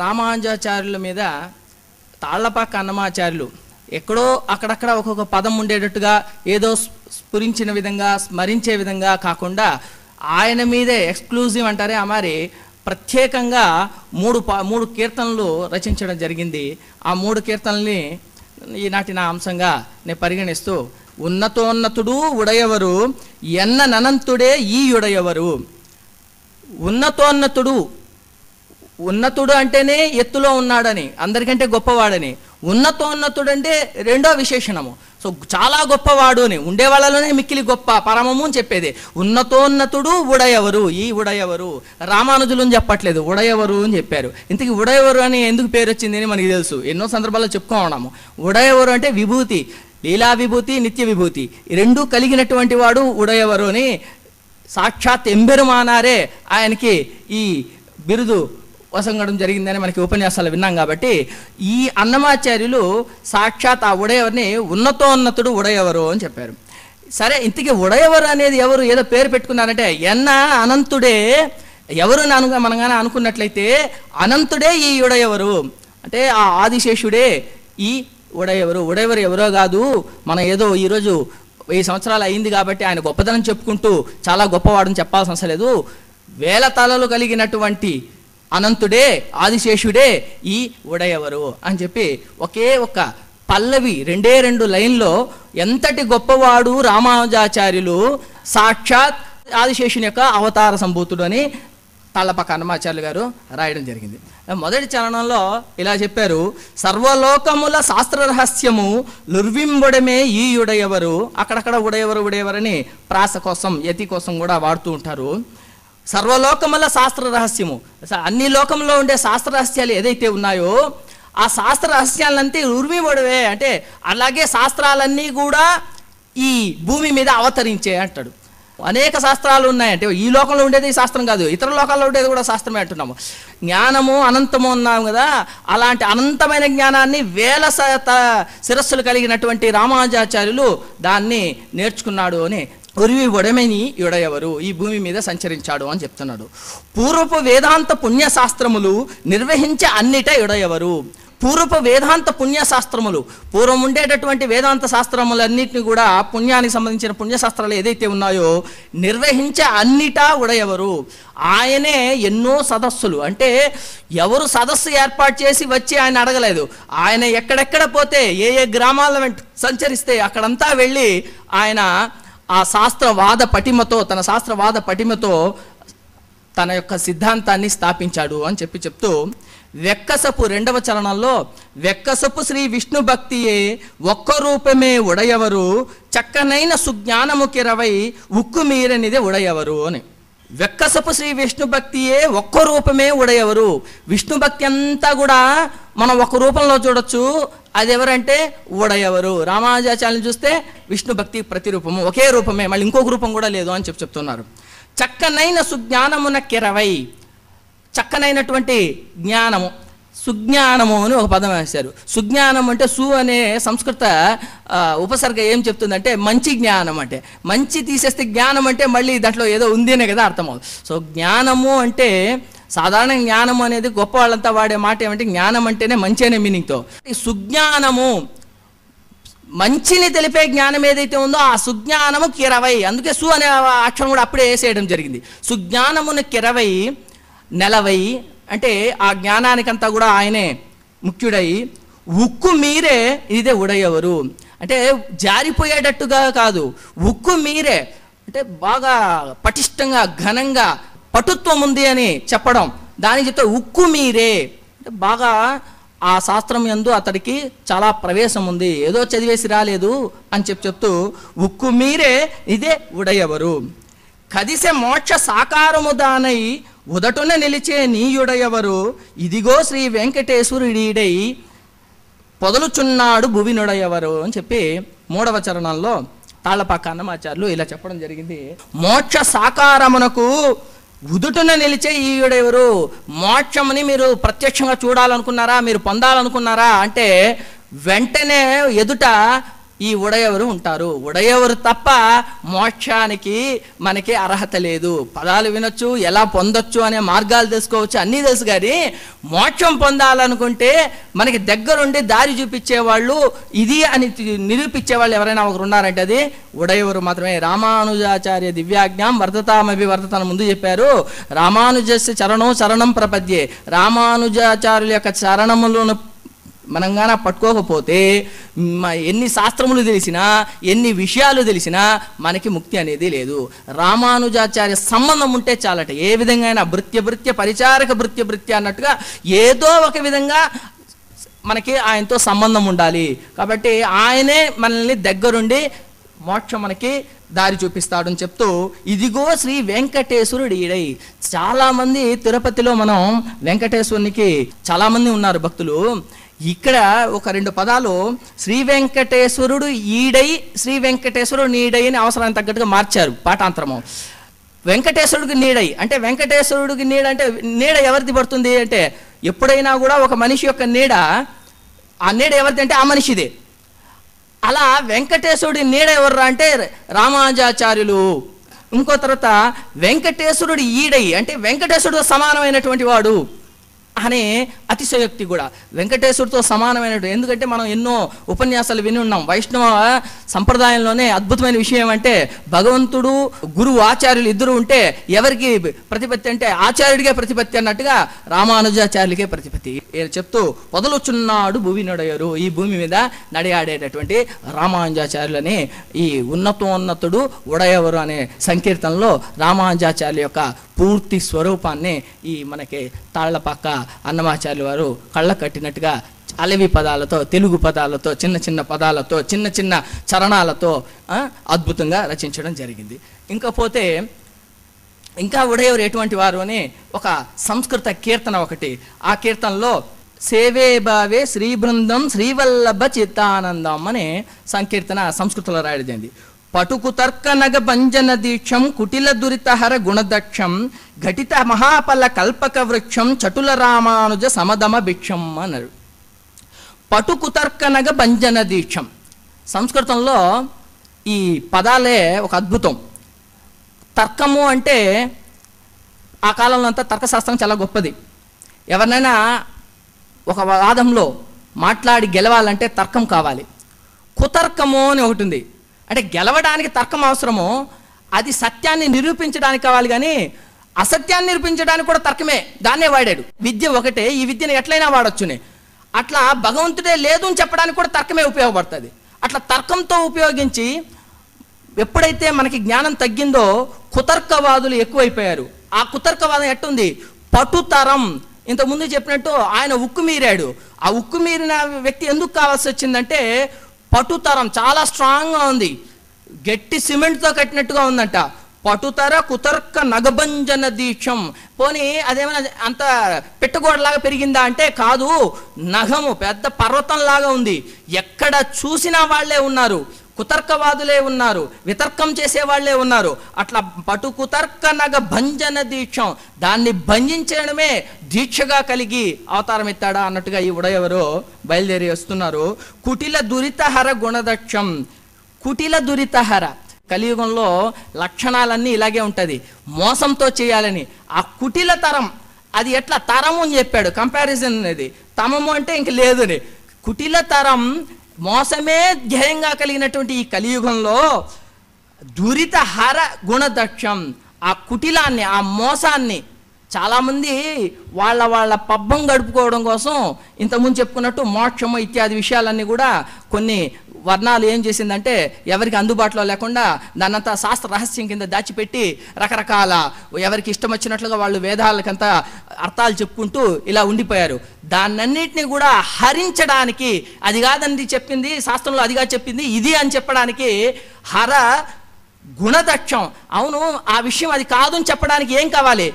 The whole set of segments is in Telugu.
రామానుజాచార్యుల మీద తాళ్లపాక అన్నమాచార్యులు ఎక్కడో అక్కడక్కడ ఒక్కొక్క పదం ఉండేటట్టుగా ఏదో స్ఫురించిన విధంగా స్మరించే విధంగా కాకుండా ఆయన మీదే ఎక్స్క్లూజివ్ అంటారే ఆ మరి ప్రత్యేకంగా మూడు కీర్తనలు రచించడం జరిగింది. ఆ 3 కీర్తనల్ని ఈనాటి నా అంశంగా నేను పరిగణిస్తూ, ఉన్నతోన్నతుడు ఉడయవరు ఎన్న ననంతుడే ఈ ఉడయవరు. ఉన్నతుడు అంటేనే ఎత్తులో ఉన్నాడని, అందరికంటే గొప్పవాడని. ఉన్నతోన్నతుడు అంటే రెండో విశేషణము. సో చాలా గొప్పవాడు అని, ఉండే వాళ్ళలోనే మిక్కిలి గొప్ప పరమము అని చెప్పేది. ఉన్నతోన్నతుడు ఉడయవరు, ఈ ఉడయవరు. రామానుజులు అని చెప్పట్లేదు, ఉడయవరు అని చెప్పారు. ఇంతకీ ఉడయవరు అని ఎందుకు పేరు వచ్చింది అని మనకి తెలుసు, ఎన్నో సందర్భాల్లో చెప్పుకోవడము. ఉడయవరు అంటే విభూతి, లీలా విభూతి, నిత్య విభూతి, రెండూ కలిగినటువంటి వాడు ఉడయవరు అని సాక్షాత్ ఎంబెరుమానారే ఆయనకి ఈ బిరుదు వసంగడం జరిగిందని మనకి ఉపన్యాసాలు విన్నాం. కాబట్టి ఈ అన్నమాచార్యులు సాక్షాత్ ఆ ఉడయవరిని ఉన్నతోన్నతుడు ఉడయవరు అని చెప్పారు. సరే, ఇంతకీ ఉడయవరు అనేది ఎవరు? ఏదో పేరు పెట్టుకున్నారంటే ఎన్న అనంతుడే ఎవరు మనం కానీ అనుకున్నట్లయితే అనంతుడే ఈ ఉడయవరు అంటే ఆ ఆదిశేషుడే ఈ ఉడయవరు. ఉడయవరు ఎవరో కాదు, మనం ఏదో ఈరోజు 1000 సంవత్సరాలు అయింది కాబట్టి ఆయన గొప్పదనం చెప్పుకుంటూ చాలా గొప్పవాడని చెప్పాల్సిన అవసరం లేదు. 1000 తలలు కలిగినటువంటి అనంతుడే ఆదిశేషుడే ఈ ఉడయవరు అని చెప్పి ఒకే ఒక పల్లవి 2 లైన్లో ఎంతటి గొప్పవాడు రామానుజాచార్యులు, సాక్షాత్ ఆదిశేషుని యొక్క అవతార సంభూతుడు అని తాళ్లపాక అన్నమాచార్యులు గారు రాయడం జరిగింది. మొదటి చరణంలో ఇలా చెప్పారు, సర్వలోకముల శాస్త్ర రహస్యము లుర్వింబుడమే ఈ ఉడయవరు. అక్కడక్కడ ఉడయవరని ప్రాస కోసం యతి కోసం కూడా వాడుతూ ఉంటారు. సర్వలోకముల శాస్త్ర రహస్యము, అన్ని లోకంలో ఉండే శాస్త్ర రహస్యాలు ఏదైతే ఉన్నాయో ఆ శాస్త్ర రహస్యాలంతా ఉర్వింబుడవే అంటే అలాగే శాస్త్రాలన్నీ కూడా ఈ భూమి మీద అవతరించే అంటాడు. అనేక శాస్త్రాలు ఉన్నాయంటే ఈ లోకంలో ఉండేది శాస్త్రం కాదు, ఇతర లోకాల్లో ఉండేది కూడా శాస్త్రమే అంటున్నాము. జ్ఞానము అనంతము ఉన్నాము కదా, అలాంటి అనంతమైన జ్ఞానాన్ని 1000 శిరస్సులు కలిగినటువంటి రామానుజాచార్యులు దాన్ని నేర్చుకున్నాడు అని ఉరివి ఒడమని ఉడయవరు ఈ భూమి మీద సంచరించాడు అని చెప్తున్నాడు. పూర్వపు వేదాంత పుణ్యశాస్త్రములు నిర్వహించే అన్నిట ఉడయవరు. పూర్వపు వేదాంత పుణ్యశాస్త్రములు, పూర్వం ఉండేటటువంటి వేదాంత శాస్త్రములన్నింటినీ కూడా పుణ్యానికి సంబంధించిన పుణ్యశాస్త్రాలు ఏదైతే ఉన్నాయో నిర్వహించే అన్నిటా ఉడయవరు. ఆయనే ఎన్నో సదస్సులు అంటే ఎవరు సదస్సు ఏర్పాటు చేసి వచ్చి ఆయన అడగలేదు. ఆయన ఎక్కడెక్కడ పోతే ఏ గ్రామాల వెంట సంచరిస్తే అక్కడంతా వెళ్ళి ఆయన ఆ శాస్త్రవాద పటిమతో తన శాస్త్రవాద పటిమతో తన యొక్క సిద్ధాంతాన్ని స్థాపించాడు అని చెప్తూ వెక్కసపు 2వ చరణంలో వెక్కసపు శ్రీ విష్ణు భక్తియే ఒక్క రూపమే ఉడయవరు చక్కనైన సుజ్ఞానము కిరవై ఉక్కు మీరనిదే ఉడయవరు అని. వెక్కసపు శ్రీ విష్ణు భక్తియే ఒక్క రూపమే ఉడయవరు. విష్ణు భక్తి అంతా కూడా మనం ఒక రూపంలో చూడొచ్చు, అది ఎవరంటే ఉడయవరు. రామానుజాచార్యులను చూస్తే విష్ణు భక్తి ప్రతిరూపము, ఒకే రూపమే, మళ్ళీ ఇంకొక రూపం కూడా లేదు అని చెప్తున్నారు. చక్కనైన సుజ్ఞానమున కిరవై, చక్కనైనటువంటి జ్ఞానము, సుజ్ఞానము అని ఒక పదం వేశారు. సుజ్ఞానం అంటే సు అనే సంస్కృత ఉపసర్గ ఏం చెప్తుందంటే మంచి జ్ఞానం అంటే, మంచి తీసేస్తే జ్ఞానం అంటే మళ్ళీ దాంట్లో ఏదో ఉంది అనే కదా అర్థమవుతుంది. సో జ్ఞానము అంటే సాధారణ జ్ఞానము అనేది గొప్ప వాళ్ళంతా వాడే మాట ఏమంటే జ్ఞానం అంటేనే మంచి అనే మీనింగ్తో. సుజ్ఞానము మంచిని తెలిపే జ్ఞానం ఏదైతే ఉందో ఆ సుజ్ఞానము కిరవై, అందుకే సు అనే అక్షరం కూడా అప్పుడే వేసేయడం జరిగింది. సుజ్ఞానమును కిరవై నెలవై అంటే ఆ జ్ఞానానికంతా కూడా ఆయనే ముఖ్యుడై ఉక్కు మీరే ఇదే ఉడయవరు అంటే జారిపోయేటట్టుగా కాదు, ఉక్కు మీరే అంటే బాగా పటిష్టంగా ఘనంగా పటుత్వం ఉంది అని చెప్పడం. దానికి చెప్తే ఉక్కు మీరే అంటే బాగా ఆ శాస్త్రం యందు అతడికి చాలా ప్రవేశం ఉంది, ఏదో చదివేసి రాలేదు అని చెప్తూ ఉక్కు మీరే ఇదే ఉడయవరు. కదిసే మోక్ష సాకారము దానై ఉదటున నిలిచే నీయుడయవరు ఇదిగో శ్రీ వెంకటేశ్వరుడీడై పొదలుచున్నాడు భువినుడయవరు అని చెప్పి 3వ చరణంలో తాళ్లపాక అన్నమాచార్యులు ఇలా చెప్పడం జరిగింది. మోక్ష సాకారమునకు ఉదుటున నిలిచే ఈయుడెవరు. మోక్షముని మీరు ప్రత్యక్షంగా చూడాలనుకున్నారా, మీరు పొందాలనుకున్నారా అంటే వెంటనే ఎదుట ఈ ఉడయవరు ఉంటారు. ఉడయవరు తప్ప మోక్షానికి మనకి అర్హత లేదు. పదాలు వినొచ్చు, ఎలా పొందొచ్చు అనే మార్గాలు తెలుసుకోవచ్చు, అన్నీ తెలుసు. కానీ మోక్షం పొందాలనుకుంటే మనకి దగ్గరుండి దారి చూపించేవాళ్ళు, ఇది అని నిరూపించేవాళ్ళు ఎవరైనా ఒకరు ఉన్నారంటే అది ఉడయవరు మాత్రమే. రామానుజాచార్య దివ్యాజ్ఞాం వర్ధతామభి వర్ధతాన్ని ముందు చెప్పారు. రామానుజస్య చరణం శరణం ప్రపద్యే. రామానుజాచార్యుల యొక్క చరణములను మనంగాన పట్టుకోకపోతే ఎన్ని శాస్త్రములు తెలిసినా, ఎన్ని విషయాలు తెలిసినా మనకి ముక్తి అనేది లేదు. రామానుజాచార్య సంబంధం ఉంటే చాలట. ఏ విధంగా అయినా భృత్య పరిచారక భృత్య అన్నట్టుగా ఏదో ఒక విధంగా మనకి ఆయనతో సంబంధం ఉండాలి. కాబట్టి ఆయనే మనల్ని దగ్గరుండి మోక్షం మనకి దారి చూపిస్తాడని చెప్తూ, ఇదిగో శ్రీ వెంకటేశ్వరుడు ఈడై. చాలామంది తిరుపతిలో మనం వెంకటేశ్వరునికి చాలామంది ఉన్నారు భక్తులు. ఇక్కడ ఒక 2 పదాలు శ్రీ వెంకటేశ్వరుడు ఈడై, శ్రీ వెంకటేశ్వరుడు నీడై అని అవసరానికి తగ్గట్టుగా మార్చారు పాఠాంతరము. వెంకటేశ్వరుడికి నీడై అంటే, వెంకటేశ్వరుడికి నీడ అంటే నీడ ఎవరిది పడుతుంది అంటే, ఎప్పుడైనా కూడా ఒక మనిషి యొక్క నీడ, ఆ నీడ ఎవరిది అంటే ఆ మనిషిదే. అలా వెంకటేశ్వరుడి నీడ ఎవర్రా అంటే రామానుజాచార్యులు. ఇంకో తర్వాత వెంకటేశ్వరుడు ఈడై అంటే వెంకటేశ్వరుడు సమానమైనటువంటి వాడు అనే అతిశయోక్తి కూడా. వెంకటేశ్వరుడితో సమానమైనటువంటి, ఎందుకంటే మనం ఎన్నో ఉపన్యాసాలు విని ఉన్నాం. వైష్ణవ సంప్రదాయంలోనే అద్భుతమైన విషయం ఏమంటే, భగవంతుడు గురువు ఆచార్యులు ఇద్దరు ఉంటే ఎవరికి ప్రతిపత్తి అంటే ఆచార్యుడికే ప్రతిపత్తి అన్నట్టుగా రామానుజాచార్యులకే ప్రతిపత్తి చెప్తూ, పొదలుచున్నాడు భూమి నడయరు. ఈ భూమి మీద నడియాడేటటువంటి రామానుజాచార్యులని ఈ ఉన్నతోన్నతుడు ఉడయవరు అనే సంకీర్తనలో రామానుజాచార్యుల యొక్క పూర్తి స్వరూపాన్ని ఈ మనకి తాళ్లపాక అన్నమాచార్యుల వారు కళ్ళ కట్టినట్టుగా అలవి పదాలతో, తెలుగు పదాలతో, చిన్న పదాలతో, చిన్న చరణాలతో అద్భుతంగా రచించడం జరిగింది. ఇంకపోతే ఇంకా ఉడయవరు ఎటువంటి వారు అని ఒక సంస్కృత కీర్తన ఒకటి. ఆ కీర్తనలో సేవే భావే శ్రీ బృందం శ్రీవల్లభ చిత్తానందం అనే సంకీర్తన సంస్కృతంలో రాయడింది. పటుకు తర్క నగ భంజన దీక్షం కుటిల దురితహర గుణదక్షం ఘటిత మహాపల కల్పక వృక్షం చటుల రామానుజ సమదమ భిక్షం అన్నారు. పటుకు తర్క నగ భంజన దీక్షం సంస్కృతంలో ఈ పదాలే ఒక అద్భుతం. తర్కము అంటే ఆ కాలంలో అంతా తర్కశాస్త్రం చాలా గొప్పది. ఎవరినైనా ఒక వాదంలో మాట్లాడి గెలవాలంటే తర్కం కావాలి. కుతర్కము అని ఒకటి ఉంది. అంటే గెలవడానికి తర్కం అవసరము, అది సత్యాన్ని నిరూపించడానికి కావాలి. కానీ అసత్యాన్ని నిరూపించడానికి కూడా తర్కమే, దాన్నే వాడాడు. విద్య ఒకటే, ఈ విద్యను ఎట్లయినా వాడొచ్చునే. అట్లా భగవంతుడే లేదు అని చెప్పడానికి కూడా తర్కమే ఉపయోగపడుతుంది. అట్లా తర్కంతో ఉపయోగించి ఎప్పుడైతే మనకి జ్ఞానం తగ్గిందో కుతర్కవాదులు ఎక్కువైపోయారు. ఆ కుతర్కవాదం ఎట్టుంది, పటుతరం. ఇంతకుముందు చెప్పినట్టు ఆయన ఉక్కు మీరాడు. ఆ ఉక్కు మీరిన వ్యక్తి ఎందుకు కావాల్సి వచ్చిందంటే, పటుతరం చాలా స్ట్రాంగ్గా ఉంది, గట్టి సిమెంట్తో కట్టినట్టుగా ఉందంట. పటుతర కుతర్క నగభంజన దీక్షం. పోనీ అదేమైనా అంత పెట్టగోడలాగా పెరిగిందా అంటే కాదు, నగము పెద్ద పర్వతంలాగా ఉంది. ఎక్కడ చూసినా వాళ్లే ఉన్నారు, కుతర్కవాదులే ఉన్నారు, వితర్కం చేసేవాళ్లే ఉన్నారు. అట్లా పటు కుతర్క నగ భంజన దీక్షం, దాన్ని భంజించడమే దీక్షగా కలిగి అవతారం ఎత్తాడా అన్నట్టుగా ఈ ఉడయవరు బయలుదేరి వస్తున్నారు. కుటిల దురితహర గుణదక్షం. కుటిల దురితహర కలియుగంలో లక్షణాలన్నీ ఇలాగే ఉంటుంది, మోసంతో చేయాలని. ఆ కుటిల తరం, అది ఎట్లా తరము అని చెప్పాడు, కంపారిజన్ అనేది. తమము అంటే ఇంక లేదని. కుటిల తరం, మోసమే ధ్యేయంగా కలిగినటువంటి ఈ కలియుగంలో దురిత హర గుణదక్షం, ఆ కుటిలాన్ని, ఆ మోసాన్ని చాలామంది వాళ్ళ పబ్బం గడుపుకోవడం కోసం ఇంతకుముందు చెప్పుకున్నట్టు మోక్షము ఇత్యాది విషయాలన్నీ కూడా కొన్ని వర్ణాలు ఏం చేసిందంటే ఎవరికి అందుబాటులో లేకుండా దాన్నంతా శాస్త్ర రహస్యం కింద దాచిపెట్టి రకరకాల ఎవరికి ఇష్టం వచ్చినట్లుగా వాళ్ళు వేదాలకంతా అర్థాలు చెప్పుకుంటూ ఇలా ఉండిపోయారు. దాన్నన్నిటినీ కూడా హరించడానికి, అది కాదండి చెప్పింది శాస్త్రంలో, అదిగా చెప్పింది ఇది అని చెప్పడానికి హర గుణదక్షం. అవును, ఆ విషయం అది కాదు అని చెప్పడానికి ఏం కావాలి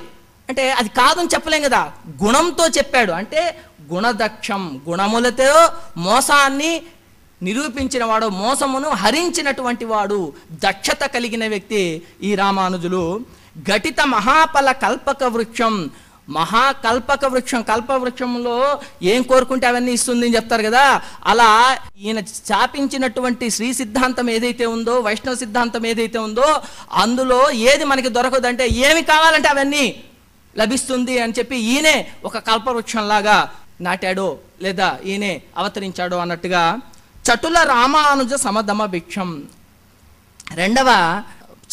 అంటే, అది కాదని చెప్పలేం కదా, గుణంతో చెప్పాడు. అంటే గుణదక్షం, గుణములతో మోసాన్ని నిరూపించిన వాడు, మోసమును హరించినటువంటి వాడు, దక్షత కలిగిన వ్యక్తి ఈ రామానుజులు. ఘటిత మహాఫల కల్పక వృక్షం, మహాకల్పక వృక్షం, కల్పవృక్షంలో ఏం కోరుకుంటే అవన్నీ ఇస్తుంది అని చెప్తారు కదా, అలా ఈయన స్థాపించినటువంటి శ్రీ సిద్ధాంతం ఏదైతే ఉందో, వైష్ణవ సిద్ధాంతం ఏదైతే ఉందో, అందులో ఏది మనకి దొరకదంటే ఏమి కావాలంటే అవన్నీ లభిస్తుంది అని చెప్పి ఈయనే ఒక కల్పవృక్షంలాగా నాటాడో లేదా ఈయనే అవతరించాడో అన్నట్టుగా చటుల రామానుజ సమధమ భిక్షం రెండవ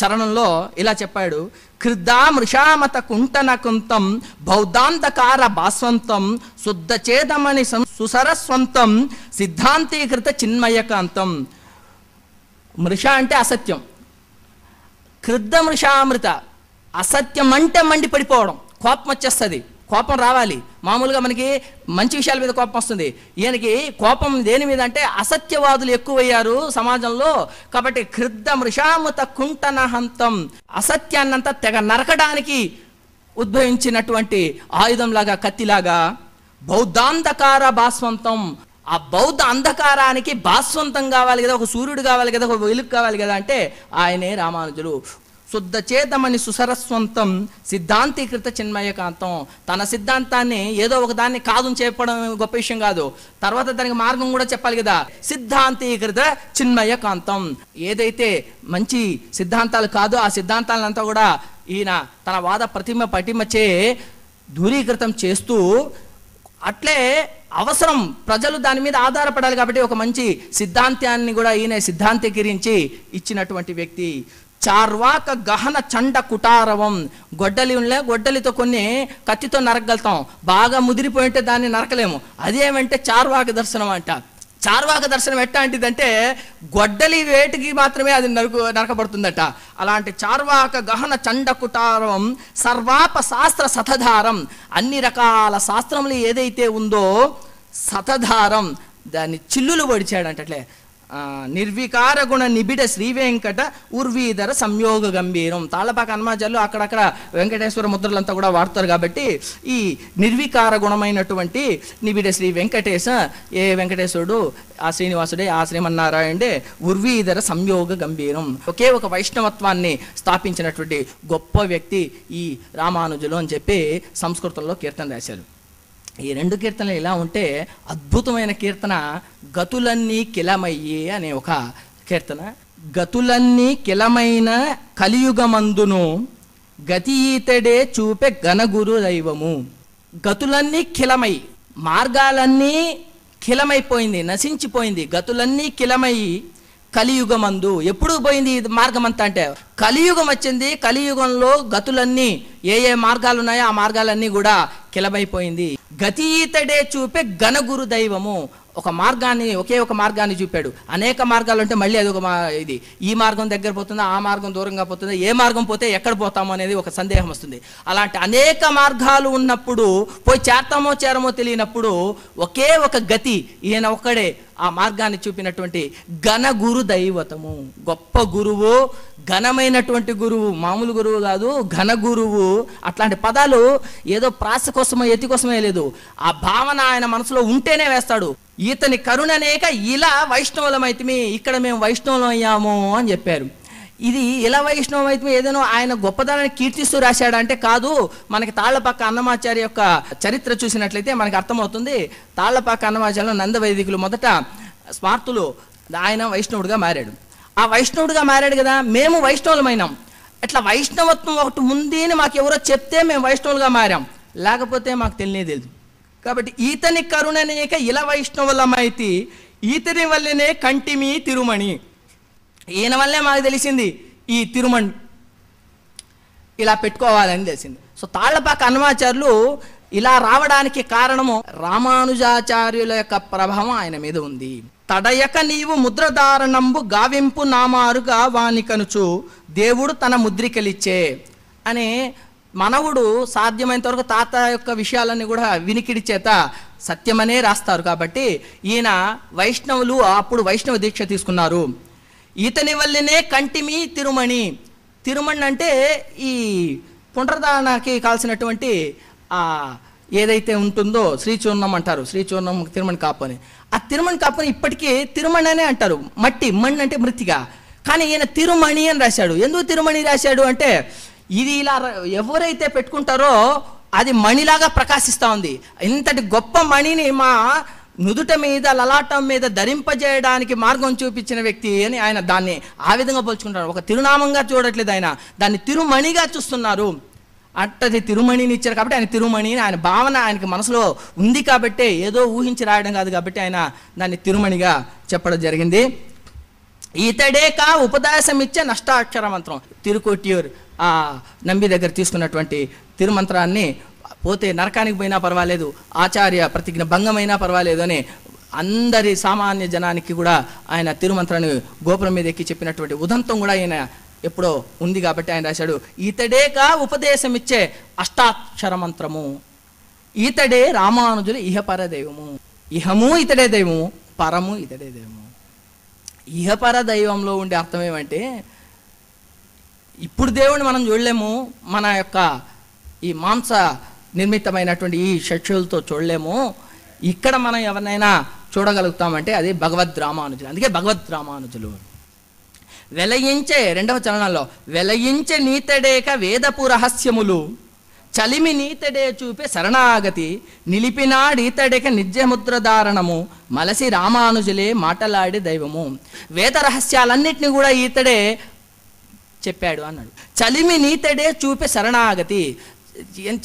చరణంలో ఇలా చెప్పాడు. కృద్దా మృషామత కుంటన కుంతం బౌద్ధాంధకార భాస్వంతం శుద్ధచేదమని సుసరస్వంతం సిద్ధాంతీకృత చిన్మయకాంతం. మృష అంటే అసత్యం, కృద్ద మృషామృత అసత్యం అంటే మండి పడిపోవడం, కోపం వచ్చేస్తుంది, కోపం రావాలి. మామూలుగా మనకి మంచి విషయాల మీద కోపం వస్తుంది, ఈయనకి కోపం దేని మీద అంటే అసత్యవాదులు ఎక్కువయ్యారు సమాజంలో. కాబట్టి కృద్ద మృషాముత కుంటనహంతం, అసత్యాన్నంతా తెగ నరకడానికి ఉద్భవించినటువంటి ఆయుధంలాగా, కత్తిలాగా. బౌద్ధాంధకార భాస్వంతం, ఆ బౌద్ధ అంధకారానికి భాస్వంతం కావాలి కదా, ఒక సూర్యుడు కావాలి కదా, ఒక వెలుగు కావాలి కదా, అంటే ఆయనే రామానుజులు. శుద్ధ చేతమని సుసరస్వంతం సిద్ధాంతీకృత చిన్మయకాంతం. తన సిద్ధాంతాన్ని ఏదో ఒక దాన్ని కాదు చెప్పడం గొప్ప విషయం కాదు, తర్వాత దానికి మార్గం కూడా చెప్పాలి కదా. సిద్ధాంతీకృత చిన్మయకాంతం, ఏదైతే మంచి సిద్ధాంతాలు కాదో ఆ సిద్ధాంతాలంతా కూడా ఈయన తన వాద పటిమచే దూరీకృతం చేస్తూ, అట్లే అవసరం ప్రజలు దాని మీద ఆధారపడాలి కాబట్టి ఒక మంచి సిద్ధాంతాన్ని కూడా ఈయన సిద్ధాంతీకరించి ఇచ్చినటువంటి వ్యక్తి. చార్వాక గహన చండ కుటారవం, గొడ్డలితో కొన్ని కత్తితో నరకగలుగుతాం, బాగా ముదిరిపోయింటే దాన్ని నరకలేము. అదేమంటే చార్వాక దర్శనం అంట. చార్వాక దర్శనం ఎట్లాంటిదంటే గొడ్డలి వేటికి మాత్రమే అది నరకబడుతుందట. అలాంటి చార్వాక గహన చండ కుటారం సర్వాప శాస్త్ర శతధారం, అన్ని రకాల శాస్త్రములు ఏదైతే ఉందో శతధారం దాన్ని చిల్లులు పొడిచాడంట. అట్లే నిర్వికార గుణ నిబిడ శ్రీ వెంకట ఉర్వీధర సంయోగ గంభీరం. తాళ్ళపాక హనుమాచార్యులు అక్కడక్కడ వెంకటేశ్వర ముద్రలంతా కూడా వాడతారు కాబట్టి ఈ నిర్వికార గుణమైనటువంటి నిబిడ శ్రీ వెంకటేశ, ఏ వెంకటేశ్వరుడు ఆ శ్రీనివాసుడే, ఆ శ్రీమన్నారాయణుడే ఉర్వీధర సంయోగ గంభీరం. ఒకే ఒక వైష్ణవత్వాన్ని స్థాపించినటువంటి గొప్ప వ్యక్తి ఈ రామానుజులు అని చెప్పి సంస్కృతంలో కీర్తన రాశారు. ఈ రెండు కీర్తనలు ఇలా ఉంటే అద్భుతమైన కీర్తన గతులన్నీ కిలమయ్యి అనే ఒక కీర్తన. గతులన్నీ కిలమైన కలియుగమందును గతి ఈతడే చూపే ఘనగురు దైవము. గతులన్నీ కిలమై, మార్గాలన్నీ కిలమైపోయింది, నశించిపోయింది. గతులన్నీ కిలమై కలియుగమందు, ఎప్పుడు పోయింది ఈ మార్గం అంతా అంటే కలియుగం వచ్చింది. కలియుగంలో గతులన్నీ ఏ మార్గాలు ఉన్నాయో ఆ మార్గాలన్నీ కూడా కిలమైపోయింది. గతీతడే చూపే ఘనగురు దైవము, ఒక మార్గాన్ని, ఒకే ఒక మార్గాన్ని చూపాడు. అనేక మార్గాలు ఉంటే మళ్ళీ అది ఒక ఇది, ఈ మార్గం దగ్గర పోతుందా, ఆ మార్గం దూరంగా పోతుందా, ఏ మార్గం పోతే ఎక్కడ పోతామో అనేది ఒక సందేహం వస్తుంది. అలాంటి అనేక మార్గాలు ఉన్నప్పుడు పోయి చేరతామో చేరమో తెలియనప్పుడు ఒకే ఒక గతి, ఈయన ఒక్కడే ఆ మార్గాన్ని చూపినటువంటి ఘనగురు దైవతము. గొప్ప గురువు, ఘనమైనటువంటి గురువు, మామూలు గురువు కాదు, ఘన గురువు. అట్లాంటి పదాలు ఏదో ప్రాస కోసమో ఎతి కోసమే లేదు, ఆ భావన ఆయన మనసులో ఉంటేనే వేస్తాడు. ఈతని కరుణనేక ఇలా వైష్ణవులమైతిమి, ఇక్కడ మేము వైష్ణవులం అయ్యాము అని చెప్పారు. ఇది ఇలా వైష్ణవమైతిమి ఏదైనా ఆయన గొప్పదనాన్ని కీర్తిస్తూ రాశాడంటే కాదు. మనకి తాళ్లపాక అన్నమాచార్య యొక్క చరిత్ర చూసినట్లయితే మనకు అర్థమవుతుంది. తాళ్లపాక అన్నమాచార్యులు నందవైదికులు మొదట స్మార్తులు, ఆయన వైష్ణవుడిగా మారాడు. ఆ వైష్ణవుడిగా మారాడు కదా, మేము వైష్ణవులమైనాం. అట్లా వైష్ణవత్వం ఒకటి ఉంది అని మాకు ఎవరో చెప్తే మేము వైష్ణవులుగా మారాం, లేకపోతే మాకు తెలియదు. కాబట్టి ఈతని కరుణనేక ఇలా వైష్ణవులమైతి, ఈతని వల్లనే కంటిమి తిరుమణి, ఈయన వల్లే మాకు తెలిసింది ఈ తిరుమణి ఇలా పెట్టుకోవాలని తెలిసింది. సో తాళ్లపాక హనుమాచార్యులు ఇలా రావడానికి కారణము రామానుజాచార్యుల యొక్క ప్రభావం ఆయన మీద ఉంది. తడయక నీవు ముద్రధారణంబు గావింపు నామారుగా వానికనుచు దేవుడు తన ముద్రికలిచ్చే అని మనవుడు సాధ్యమైనంత వరకు తాత యొక్క విషయాలన్నీ కూడా వినికిడి చేత సత్యమనే రాస్తారు. కాబట్టి ఈయన వైష్ణవులు అప్పుడు వైష్ణవ దీక్ష తీసుకున్నారు. ఈతని వల్లనే కంటిమి తిరుమణి. తిరుమణి అంటే ఈ పునరుద్ధరణకి కావాల్సినటువంటి ఏదైతే ఉంటుందో శ్రీచూర్ణం అంటారు, శ్రీచూర్ణం తిరుమణి కాపు అని. ఆ తిరుమణి కాపుని ఇప్పటికీ తిరుమణి అనే అంటారు. మట్టి, మణి అంటే మృతిక, కానీ ఈయన తిరుమణి అని రాశాడు. ఎందుకు తిరుమణి రాశాడు అంటే ఇది ఇలా ఎవరైతే పెట్టుకుంటారో అది మణిలాగా ప్రకాశిస్తూ ఉంది. ఇంతటి గొప్ప మణిని మా నుదుట మీద లలాటం మీద ధరింపజేయడానికి మార్గం చూపించిన వ్యక్తి అని ఆయన దాన్ని ఆ విధంగా పోల్చుకుంటారు. ఒక తిరునామంగా చూడట్లేదు, ఆయన దాన్ని తిరుమణిగా చూస్తున్నారు. అట్టది తిరుమణిని ఇచ్చారు కాబట్టి ఆయన తిరుమణి, ఆయన భావన ఆయనకి మనసులో ఉంది కాబట్టి ఏదో ఊహించి రాయడం కాదు కాబట్టి ఆయన దాన్ని తిరుమణిగా చెప్పడం జరిగింది. ఇతడేక ఉపదేశం ఇచ్చే నష్టాక్షర మంత్రం. తిరుకొట్యూర్ ఆ నంబి దగ్గర తీసుకున్నటువంటి తిరుమంత్రాన్ని పోతే నరకానికి పోయినా పర్వాలేదు, ఆచార్య ప్రతిజ్ఞ భంగమైనా పర్వాలేదు అని అందరి సామాన్య జనానికి కూడా ఆయన తిరుమంత్రాన్ని గోపురం మీద ఎక్కి చెప్పినటువంటి ఉదంతం కూడా ఆయన ఎప్పుడో ఉంది కాబట్టి ఆయన రాశాడు, ఇతడేక ఉపదేశం ఇచ్చే అష్టాక్షర మంత్రము, ఈతడే రామానుజులు ఇహపర దైవము. ఇహము ఇతడే దైవము, పరము ఇతడే దైవము. ఇహపర దైవంలో ఉండే అర్థం ఏమంటే, ఇప్పుడు దేవుడిని మనం చూడలేము, మన యొక్క ఈ మాంస నిర్మితమైనటువంటి ఈ చక్షులతో చూడలేము. ఇక్కడ మనం ఎవరినైనా చూడగలుగుతామంటే అది భగవద్ రామానుజులు. అందుకే భగవద్ రామానుజులు. వెలయించే రెండవ చరణంలో వెలయించే నీతడేక వేదపు రహస్యములు, చలిమి నీతడే చూపే శరణాగతి, నిలిపినాడీతడేక నిజముద్రధారణము, మలసి రామానుజులే మాటలాడే దైవము. వేద రహస్యాలన్నింటినీ కూడా ఈతడే చెప్పాడు అన్నాడు. చలిమి నీతడే చూపే శరణాగతి,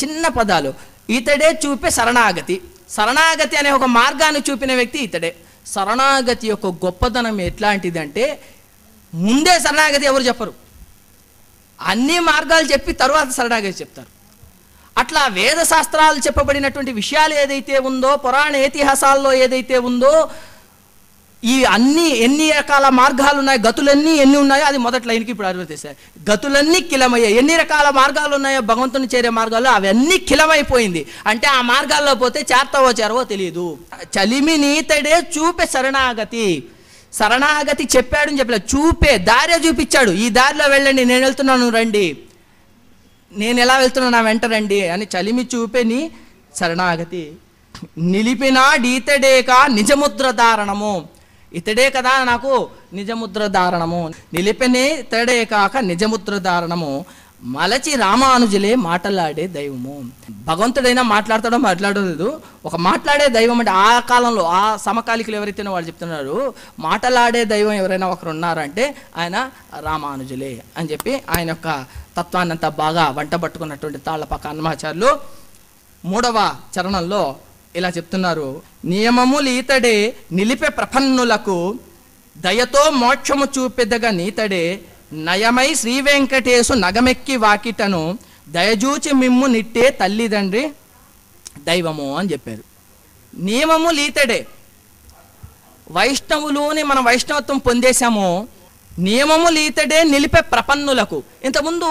చిన్న పదాలు. ఈతడే చూపే శరణాగతి. శరణాగతి అనే ఒక మార్గాన్ని చూపిన వ్యక్తి ఇతడే. శరణాగతి యొక్క గొప్పతనం ఎట్లాంటిదంటే, ముందే శరణాగతి ఎవరు చెప్పరు, అన్ని మార్గాలు చెప్పి తరువాత శరణాగతి చెప్తారు. అట్లా వేద శాస్త్రాలు చెప్పబడినటువంటి విషయాలు ఏదైతే ఉందో, పురాణ ఇతిహాసాల్లో ఏదైతే ఉందో, ఈ అన్ని ఎన్ని రకాల మార్గాలు ఉన్నాయి, గతులన్నీ ఎన్ని ఉన్నాయో అది మొదటి లైన్కి ఇప్పుడు అర్థమవుతాయి. గతులన్నీ కిలమయ్యాయి. ఎన్ని రకాల మార్గాలు ఉన్నాయో భగవంతుని చేరే మార్గాలు అవన్నీ కిలమైపోయింది. అంటే ఆ మార్గాల్లో పోతే చేరతావో చేరవో తెలియదు. చలిమి నీతడే చూపే శరణాగతి. శరణాగతి చెప్పాడని చెప్పలేదు, చూపే దారే చూపించాడు. ఈ దారిలో వెళ్ళండి, నేను వెళ్తున్నాను రండి, నేను ఎలా వెళ్తున్నాను నా వెంట రండి అని చలిమి చూపే నీ శరణాగతి. నిలిపినాడీతడేక నిజముద్ర ధారణము. ఇతడే కదా నాకు నిజముద్ర ధారణము. నిలిపినే ఇతడే కాక నిజముద్ర ధారణము, మలచి రామానుజులే మాటలాడే దైవము. భగవంతుడైనా మాట్లాడతాడో మాట్లాడలేదు, ఒక మాట్లాడే దైవం అంటే ఆ కాలంలో ఆ సమకాలికులు ఎవరైతే వాళ్ళు చెప్తున్నారు, మాటలాడే దైవం ఎవరైనా ఒకరు ఉన్నారంటే ఆయన రామానుజులే అని చెప్పి ఆయన యొక్క తత్వాన్ని అంతా బాగా వంట పట్టుకున్నటువంటి తాళ్లపాక హనుమాచార్యులు 3వ చరణంలో ఇలా చెప్తున్నారు, నియమములు ఈతడే నిలిపే ప్రపన్నులకు, దయతో మోక్షము చూపెదగా నీతడే, నయమై శ్రీ వెంకటేశు నగమెక్కి వాకిటను, దయజూచి మిమ్ము నిట్టే తల్లిదండ్రి దైవము అని చెప్పారు. నియమములు ఈతడే. వైష్ణవులుని మనం వైష్ణవత్వం పొందేశాము. నియమములు ఈతడే నిలిపే ప్రపన్నులకు. ఇంతకుముందు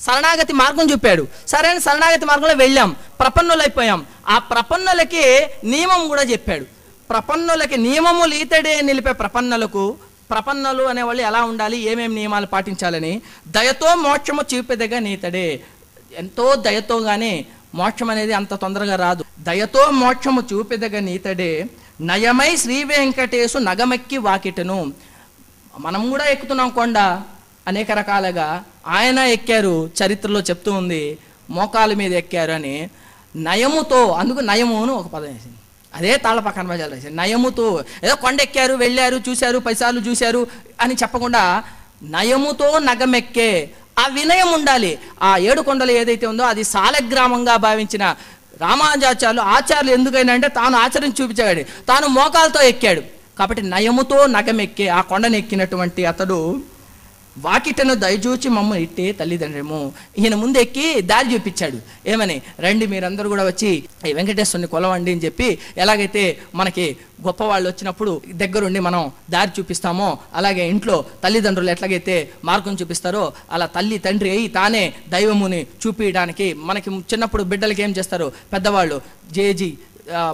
శరణాగతి మార్గం చెప్పాడు, సరైన శరణాగతి మార్గంలో వెళ్ళాం, ప్రపన్నులైపోయాం. ఆ ప్రపన్నులకి నియమం కూడా చెప్పాడు. ప్రపన్నులకి నియమములు ఈతడే నిలిపే ప్రపన్నులకు, ప్రపన్నులు అనేవాళ్ళు ఎలా ఉండాలి, ఏమేమి నియమాలు పాటించాలని, దయతో మోక్షము చూపెదగా నీతడే. ఎంతో దయతో కానీ మోక్షం అనేది అంత తొందరగా రాదు. దయతో మోక్షము చూపెదగా నీతడే, నయమై శ్రీ వెంకటేశు నగమెక్కి వాకిటను. మనం కూడా ఎక్కుతున్నాం కొండ అనేక రకాలుగా, ఆయన ఎక్కారు, చరిత్రలో చెప్తూ ఉంది మోకాల మీద ఎక్కారు అని. నయముతో, అందుకు నయమును ఒక పదం వేసింది, అదే తాళ్ళపాక హనుమాచార్యులు రాశారు. నయముతో ఏదో కొండ ఎక్కారు, వెళ్ళారు, చూశారు, పైసాలు చూశారు అని చెప్పకుండా నయముతో నగమెక్కే. ఆ వినయం ఉండాలి. ఆ 7 కొండలు ఏదైతే ఉందో అది సాలగ్రామంగా భావించిన రామానుజాచార్యులు ఆచార్యులు ఎందుకైనా అంటే తాను ఆచరించి చూపించాడు, తాను మోకాలతో ఎక్కాడు కాబట్టి నయముతో నగమెక్కే ఆ కొండను ఎక్కినటువంటి అతడు వాకిటను దయచూచి మమ్మ ఇట్టే తల్లిదండ్రేమో. ఈయన ముందు ఎక్కి దారి చూపించాడు, ఏమని, రండి మీరందరూ కూడా వచ్చి ఈ వెంకటేశ్వరుని కొలవండి అని చెప్పి. ఎలాగైతే మనకి గొప్పవాళ్ళు వచ్చినప్పుడు దగ్గరుండి మనం దారి చూపిస్తామో, అలాగే ఇంట్లో తల్లిదండ్రులు ఎట్లాగైతే మార్గం చూపిస్తారో అలా తల్లి తండ్రి అయి తానే దైవముని చూపించడానికి మనకి చిన్నప్పుడు బిడ్డలకి ఏం చేస్తారు పెద్దవాళ్ళు, జేజీ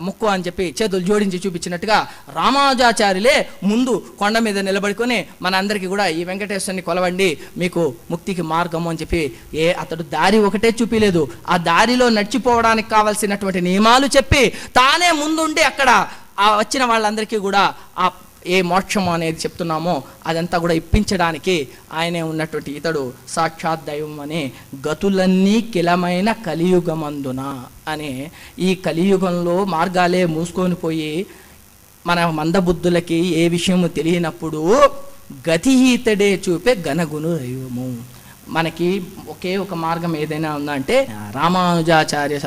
ముక్కు అని చెప్పి చేతులు జోడించి చూపించినట్టుగా రామానుజాచార్యులే ముందు కొండ మీద నిలబడుకొని మన అందరికీ కూడా ఈ వెంకటేశ్వరుని కొలవండి మీకు ముక్తికి మార్గము అని చెప్పి అతడు దారి ఒకటే చూపిలేదు, ఆ దారిలో నడిచిపోవడానికి కావాల్సినటువంటి నియమాలు చెప్పి తానే ముందుండి అక్కడ ఆ వచ్చిన వాళ్ళందరికీ కూడా ఆ ఏ మోక్షం అనేది చెప్తున్నామో అదంతా కూడా ఇప్పించడానికి ఆయనే ఉన్నటువంటి ఇతడు సాక్షాత్ దైవం అనే గతులన్నీ కిలమైన కలియుగమందున అనే ఈ కలియుగంలో మార్గాలే మూసుకొని పోయి మన మందబుద్ధులకి ఏ విషయము తెలియనప్పుడు గతి ఈతడే చూపే గనగును దైవము. మనకి ఒకే ఒక మార్గం ఏదైనా ఉందంటే రామానుజాచార్య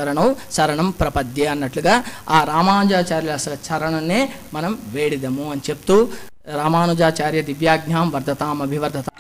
శరణం ప్రపద్య అన్నట్లుగా ఆ రామానుజాచార్య శరణనే మనం వేడిదము అని చెప్తూ రామానుజాచార్య దివ్యాజ్ఞాం వర్ధతాం అభివర్ధతాం.